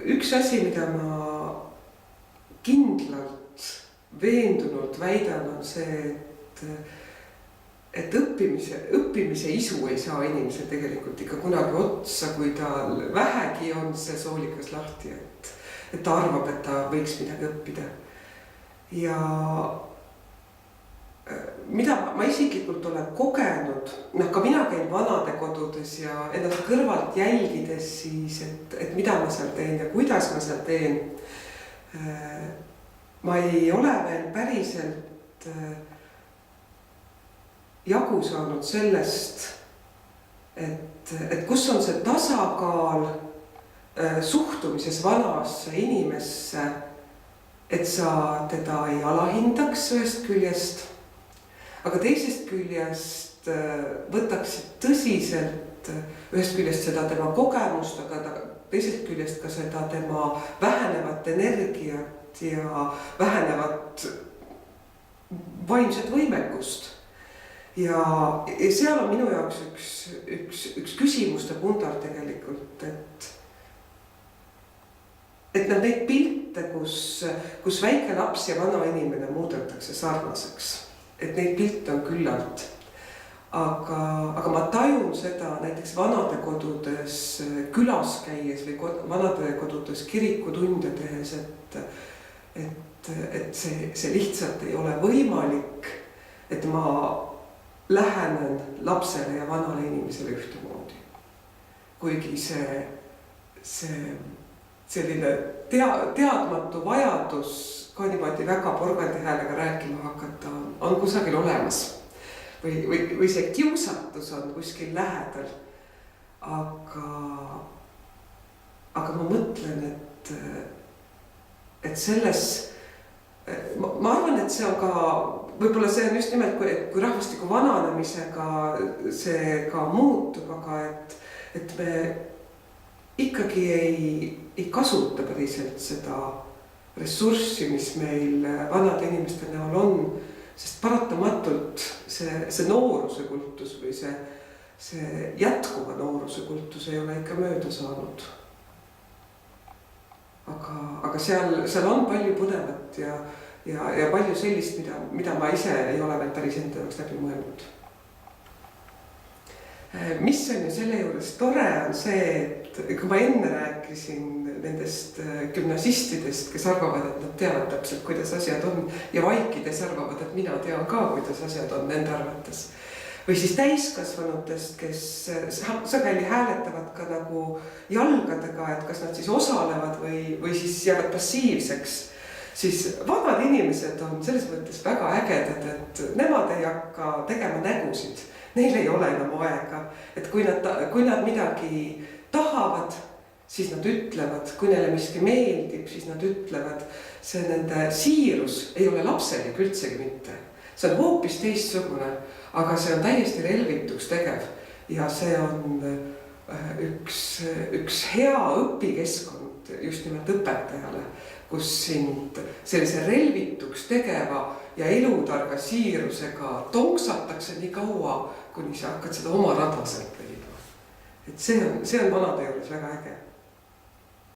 üks asi, mida ma kindlalt veendunult väidan, on see, et õppimise isu ei saa inimesel tegelikult ikka kunagi otsa, kui tal vähegi on see soolikas lahti, et ta arvab, et ta võiks midagi õppida. Ja mida ma isiklikult olen kogenud, ka mina käin vanadekodudes ja ennast kõrvalt jälgides siis, et mida ma seal teen ja kuidas ma seal teen. Ma ei ole veel päriselt jagu saanud sellest, et kus on see tasakaal suhtumises vanasse inimesse, et sa teda ei alahindaks ühest küljest, aga teisest küljest võtaksid tõsiselt ühest küljest seda tema kogemust, aga teisest küljest ka seda tema vähenevat energiat ja vähenevat vaimset võimekust. Ja seal on minu jaoks üks küsimuste pundar tegelikult, et neid pilte, kus väike laps ja vana inimene muudetakse sarnaseks, et neid pilte on küllalt. Aga ma tajun seda näiteks vanadekodudes külas käies või vanadekodudes kirikutunde tehes, et see lihtsalt ei ole võimalik, et ma lähenen lapsele ja vanale inimesele ühtemoodi. Kuigi see selline teadmatu vajadus ka niimoodi väga porgandi häälega rääkima hakata on kusagil olemas. Või see kiusatus on kuskil lähedal. Aga ma mõtlen, et selles, ma arvan, et see on ka, võib-olla see on just nimelt, kui rahvastiku vananemisega see ka muutub, aga et me ikkagi ei kasuta päriselt seda ressurssi, mis meil vanade inimeste näol on, sest paratamatult see nooruse kultus või see jätkuva nooruse kultus ei ole ikka mööda saanud. Aga seal on palju põnevat ja palju sellist, mida ma ise ei ole veel päris enda jaoks läbi mõelnud. Mis on ju selle juures tore on see, et kui ma enne rääkisin nendest gümnasistidest, kes arvavad, et nad teavad täpselt, kuidas asjad on ja vaikides arvavad, et mina tean ka, kuidas asjad on nende arvates. Või siis täiskasvanutest, kes sageli hääletavad ka nagu jalgadega, et kas nad siis osalevad või siis jäävad passiivseks. Siis vanad inimesed on selles mõttes väga ägedad, et nemad ei hakka tegema nägusid. Neil ei ole enam aega, et kui nad midagi tahavad, siis nad ütlevad, kui neile miski meeldib, siis nad ütlevad, see nende siirus ei ole lapselik üldsegi mitte. See on hoopis teistsugune, aga see on täiesti relvituks tegev ja see on üks hea õpikeskkond just nimelt õpetajale, kus sind sellise relvituks tegeva ja elutarga siirusega tonksatakse nii kaua, kuni sa hakkad seda oma radaselt leidma. Et see on vanade juures väga äge.